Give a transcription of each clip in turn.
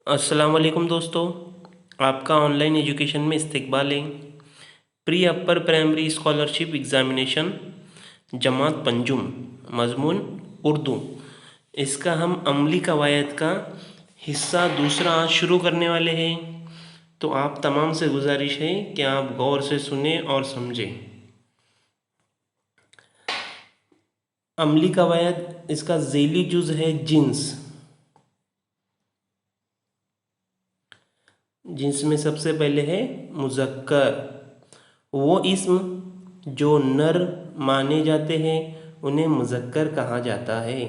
अस्सलाम वालेकुम दोस्तों, आपका ऑनलाइन एजुकेशन में इस्तकबाल है। Pre upper primary scholarship examination जमात पंजुम मज़मून उर्दू, इसका हम अमली कवायद का हिस्सा दूसरा आज शुरू करने वाले हैं। तो आप तमाम से गुजारिश है कि आप गौर से सुने और समझें। अमली कवायद इसका ज़ैली जुज़ है जिन्स। जिनमें सबसे पहले है मुज़क्कर, वो इस्म जो नर माने जाते हैं उन्हें मुज़क्कर कहा जाता है,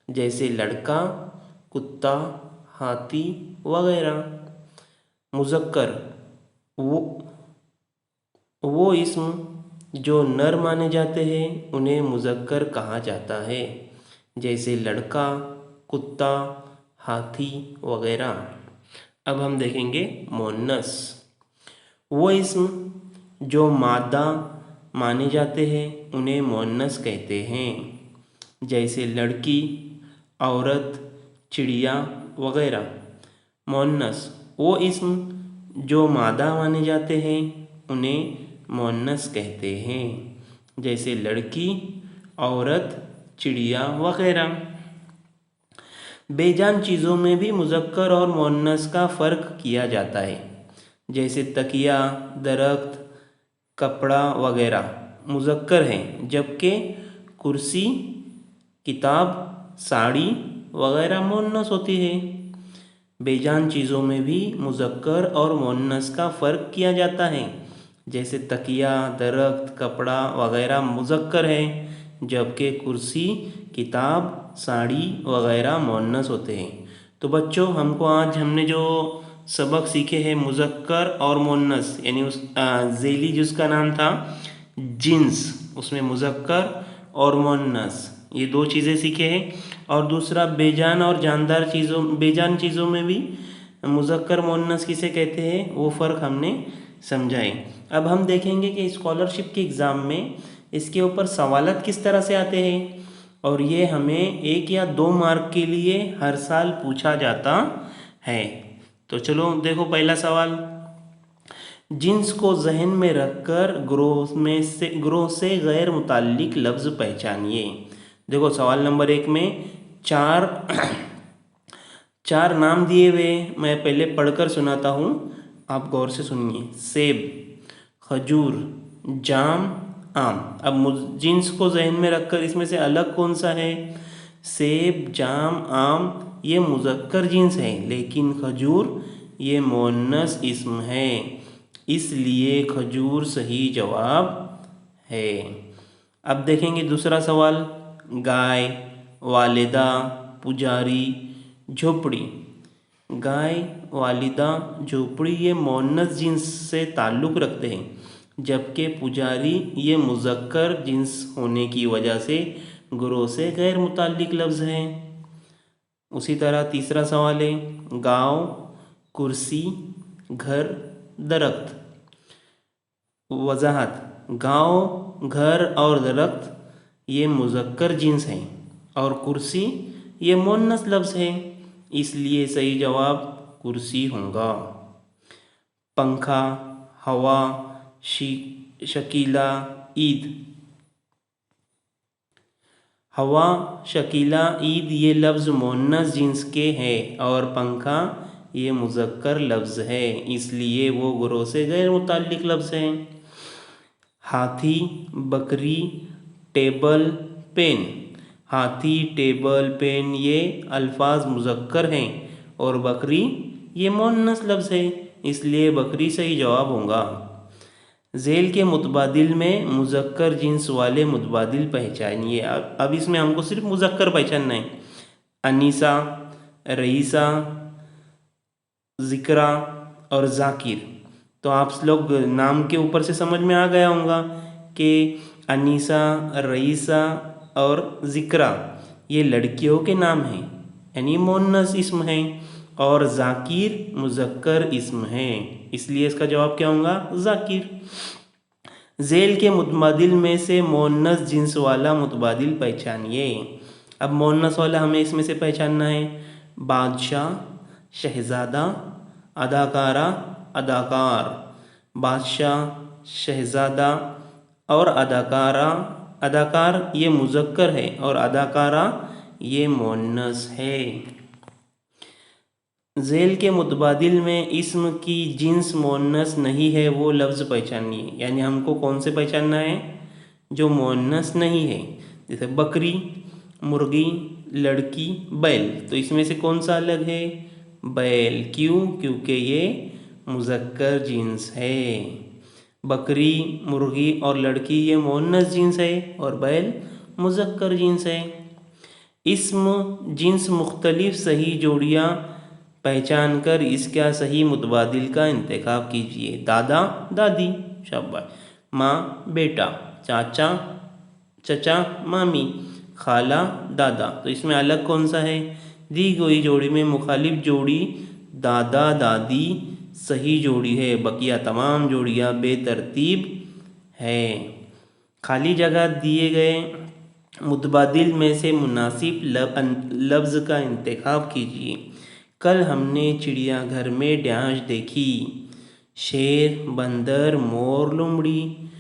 जैसे लड़का, कुत्ता, हाथी वगैरह। मुज़क्कर वो इस्म जो नर माने जाते हैं उन्हें मुज़क्कर कहा जाता है, जैसे लड़का, कुत्ता, हाथी वगैरह। अब हम देखेंगे मुअन्नस, वो इस्म जो मादा माने जाते हैं उन्हें मुअन्नस कहते हैं, जैसे लड़की, औरत, चिड़िया वगैरह। मुअन्नस वो इस्म जो मादा माने जाते हैं उन्हें मुअन्नस कहते हैं, जैसे लड़की, औरत, चिड़िया वगैरह। बेजान चीज़ों में भी मुज़क्कर और मुअन्नस का फ़र्क किया जाता है, जैसे तकिया, दरख्त, कपड़ा वगैरह मुज़क्कर हैं, जबकि कुर्सी, किताब, साड़ी वगैरह मुअन्नस होती है। बेजान चीज़ों में भी मुज़क्कर और मुअन्नस का फ़र्क किया जाता है, जैसे तकिया, दरख्त, कपड़ा वगैरह मुज़क्कर है, जबकि कुर्सी, किताब, साड़ी वगैरह मुअन्नस होते हैं। तो बच्चों, हमने जो सबक सीखे हैं मुज़क्कर और मुअन्नस, यानी उस ज़ैली जिसका नाम था जिन्स, उसमें मुज़क्कर और मुअन्नस ये दो चीज़ें सीखे हैं। और दूसरा बेजान और जानदार चीज़ों, बेजान चीज़ों में भी मुज़क्कर मुअन्नस किसे कहते हैं वो फ़र्क हमने समझाए। अब हम देखेंगे कि स्कॉलरशिप के एग्ज़ाम में इसके ऊपर सवालात किस तरह से आते हैं, और ये हमें 1 या 2 मार्क के लिए हर साल पूछा जाता है। तो चलो देखो पहला सवाल, जिन्स को जहन में रखकर ग्रोह से गैर मुताल्लिक लफ्ज़ पहचानिए। देखो सवाल नंबर 1 में चार नाम दिए हुए, मैं पहले पढ़कर सुनाता हूँ, आप गौर से सुनिए। सेब, खजूर, जाम, आम। अब जिन्स को जहन में रखकर इसमें से अलग कौन सा है? सेब, जाम, आम ये मुज़क्कर जिन्स है, लेकिन खजूर ये मुअन्नस इस्म है, इसलिए खजूर सही जवाब है। अब देखेंगे दूसरा सवाल, गाय, वालिदा, पुजारी, झोपड़ी। गाय, वालिदा, झोपड़ी ये मुअन्नस जिन्स से ताल्लुक़ रखते हैं, जबकि पुजारी ये मुज़क्कर जिन्स होने की वजह से ग्रोह से गैर मुताल्लिक लफ्ज़ हैं। उसी तरह तीसरा सवाल है, गाँव, कुर्सी, घर, दरख्त। वजाहत, गाँव, घर और दरख्त ये मुज़क्कर जिन्स हैं, और कुर्सी ये मुअन्नस लफ्ज़ है, इसलिए सही जवाब कुर्सी होगा। पंखा, हवा, शकीला, ईद। हवा, शकीला, ईद ये लफ्ज़ मुअन्नस जिन्स के हैं, और पंखा ये मुज़क्कर लफ्ज़ है, इसलिए वो ग्रोह से गैर मुताल्लिक लफ्ज़ हैं। हाथी, बकरी, टेबल, पेन। हाथी, टेबल, पेन ये अल्फाज मुज़क्कर हैं, और बकरी ये मुअन्नस लफ्ज़ है, इसलिए बकरी सही जवाब होगा। ज़ेल के मुतबादिल में मुज़क्कर जिन्स वाले मुतबादिल पहचानिए। अब इसमें हमको सिर्फ मुज़क्कर पहचानना है। अनीसा, रईसा, ज़िक्रा और ज़ाकिर। तो आप लोग नाम के ऊपर से समझ में आ गया होगा कि अनीसा, रईसा और ज़िक्रा ये लड़कियों के नाम हैं, यानी मुअन्नस इस्म हैं, और ज़ाकिर मुज़क्कर इस्म है, इसलिए इसका जवाब क्या होगा? ज़ाकिर। ज़ेल के मुतबादिल में से मुअन्नस जिन्स वाला मुतबादिल पहचानिए। अब मुअन्नस वाला हमें इसमें से पहचानना है। बादशाह, शहज़ादा, अदाकारा, अदाकार। बादशाह, शहज़ादा और अदाकारा, अदाकार ये मुज़क्कर है और अदाकारा ये मुअन्नस है। ज़ेल के मुतबादिल में इस्म की जिन्स मुअन्नस नहीं है वो लफ्ज़ पहचानिए। यानी हमको कौन से पहचानना है? जो मुअन्नस नहीं है। जैसे बकरी, मुर्गी, लड़की, बैल। तो इसमें से कौन सा अलग है? बैल। क्यों? क्योंकि ये मुज़क्कर जिन्स है। बकरी, मुर्गी और लड़की ये मुअन्नस जिन्स है और बैल मुज़क्कर जिन्स है। इस्म जिन्स मुख्तलिफ सही जोड़ियाँ पहचान कर इसका सही मुतबादिल का इंतखाब कीजिए। दादा, दादी, शाबाश। माँ, बेटा। चाचा, चचा, मामी। खाला, दादा। तो इसमें अलग कौन सा है? दी गई जोड़ी में मुखालिफ जोड़ी दादा दादी सही जोड़ी है, बकिया तमाम जोड़ियाँ बेतरतीब है। खाली जगह दिए गए मुतबादिल में से मुनासिब लफ्ज़ का इंतखाब कीजिए। कल हमने चिड़ियाघर में डैश देखी। शेर, बंदर, मोर, लोमड़ी।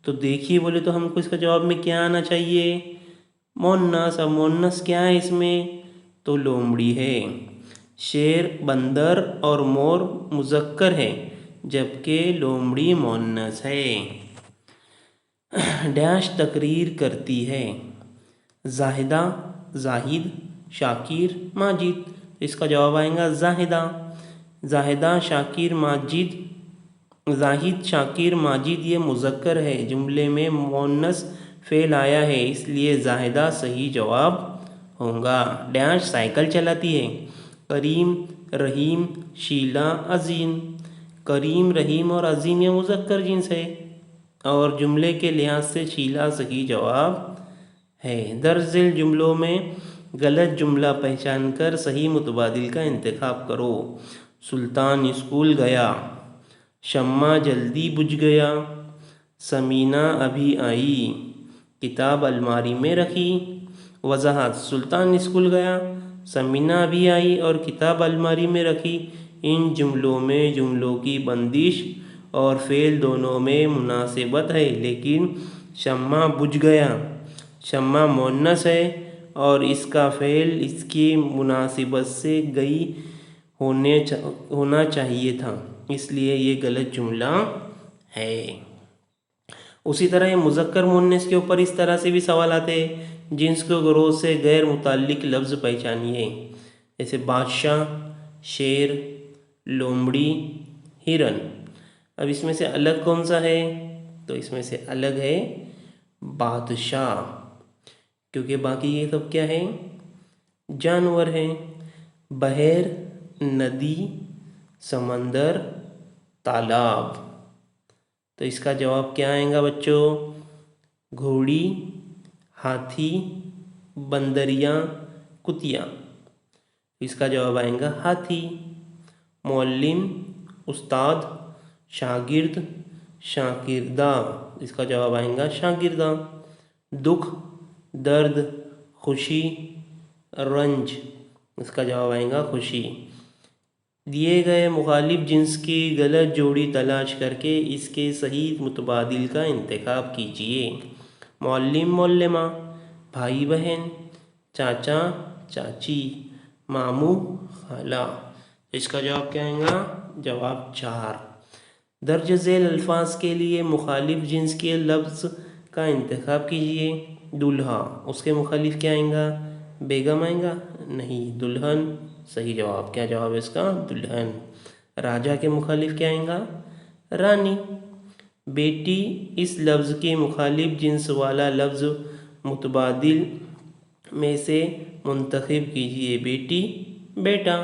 तो देखिए बोले तो हमको इसका जवाब में क्या आना चाहिए? मुअन्नस। अब मुअन्नस क्या है इसमें? तो लोमड़ी है। शेर, बंदर और मोर मुज़क्कर है जबकि लोमड़ी मुअन्नस है। डैश तकरीर करती है। जाहिदा, जाहिद, शाकिर, माजिद। इसका जवाब आएगा जाहिदा। जाहिदा, शाकिर, माजिद। जाहिद, शाकिर, माजिद ये मुज़क्कर है। जुमले में मुअन्नस फ़ेल आया है इसलिए जाहिदा सही जवाब होगा। डैश साइकिल चलाती है। करीम, रहीम, शीला, अजीम। करीम, रहीम और अजीम ये मुज़क्कर जिन्स है और जुमले के लिहाज से शीला सही जवाब है। दर्ज जुमलों में गलत जुमला पहचान कर सही मुतबादिल का इंतखाब करो। सुल्तान स्कूल गया। शम्मा जल्दी बुझ गया। समीना अभी आई। किताब अलमारी में रखी। वज़ाहत: सुल्तान स्कूल गया, समीना अभी आई और किताब अलमारी में रखी। इन जुमलों में जुमलों की बंदिश और फ़ेल दोनों में मुनासिबत है, लेकिन शम्मा बुझ गया शम्मा मुअन्नस है और इसका फ़ेल इसकी मुनासिबत से गई होना चाहिए था, इसलिए ये गलत जुमला है। उसी तरह ये मुज़क्कर मुअन्नस के ऊपर इस तरह से भी सवाल आते हैं जिन्स को गिरोह से गैर मुताल्लिक लफ्ज़ पहचानिए। जैसे बादशाह, शेर, लोमड़ी, हिरन। अब इसमें से अलग कौन सा है? तो इसमें से अलग है बादशाह, क्योंकि बाकी ये सब क्या है? जानवर हैं। बहर, नदी, समंदर, तालाब। तो इसका जवाब क्या आएगा बच्चों? घोड़ी, हाथी, बंदरिया, कुतिया। इसका जवाब आएगा हाथी। मुअल्लिम, उस्ताद, शागिर्द, शागिर्दा। इसका जवाब आएगा शागिर्दा। दुख, दर्द, खुशी, रंज। इसका जवाब आएगा खुशी। दिए गए मुखालिफ जिन्स की गलत जोड़ी तलाश करके इसके सही मुतबादिल का इंतखाब कीजिए। मुअल्लिम, मुअल्लिमा, भाई बहन, चाचा, चाची, मामू, खाला। इसका जवाब क्या आएगा? जवाब 4। दर्ज झेल अल्फाज के लिए मुखालिफ जिन्स के लफ्ज़ का इंतखाब कीजिए। दूल्हा, उसके मुखालिफ क्या आएगा? बेगम आएगा? नहीं, दुल्हन सही जवाब। क्या जवाब है इसका? दुल्हन। राजा के मुखालिफ क्या आएगा? रानी। बेटी, इस लफ्ज़ के मुखालिफ जिन्स वाला लफ्ज़ मुतबादिल में से मुंतखब कीजिए। बेटी, बेटा।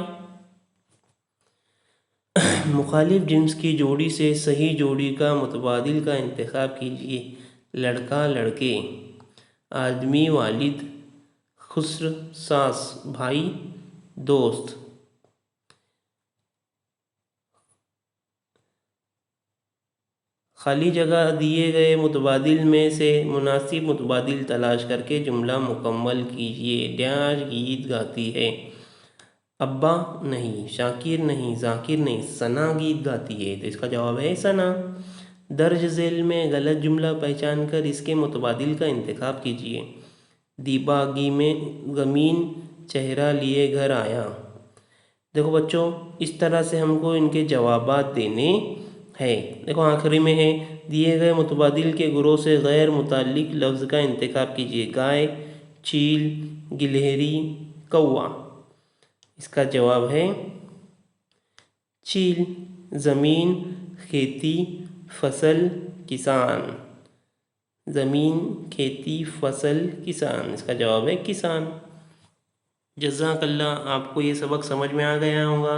मुखालिफ जिन्स की जोड़ी से सही जोड़ी का मुतबादिल का इंतखाब कीजिए। लड़का, लड़के। आदमी, वालिद, खुस्र, सास, भाई, दोस्त। खाली जगह दिए गए मुतबादिल में से मुनासिब मुतबादिल तलाश करके जुमला मुकम्मल कीजिए। डैश गीत गाती है। अब्बा नहीं, शाकिर नहीं, जाकिर नहीं, सना गीत गाती है, तो इसका जवाब है सना। दर्ज झेल में गलत जुमला पहचान कर इसके मुतबादिल का इंतखाब कीजिए। दिबागी में गमीन चेहरा लिए घर आया। देखो बच्चों, इस तरह से हमको इनके जवाबात देने हैं। देखो आखिरी में है, दिए गए मुतबादिल के गुरोह से गैर मुताल्लिक लफ्ज़ का इंतखाब कीजिए। गाय, चील, गिलहरी, कौवा। इसका जवाब है चील। ज़मीन, खेती, फसल, किसान। ज़मीन, खेती, फसल, किसान। इसका जवाब है किसान। जज़ाकल्लाह। आपको ये सबक समझ में आ गया होगा।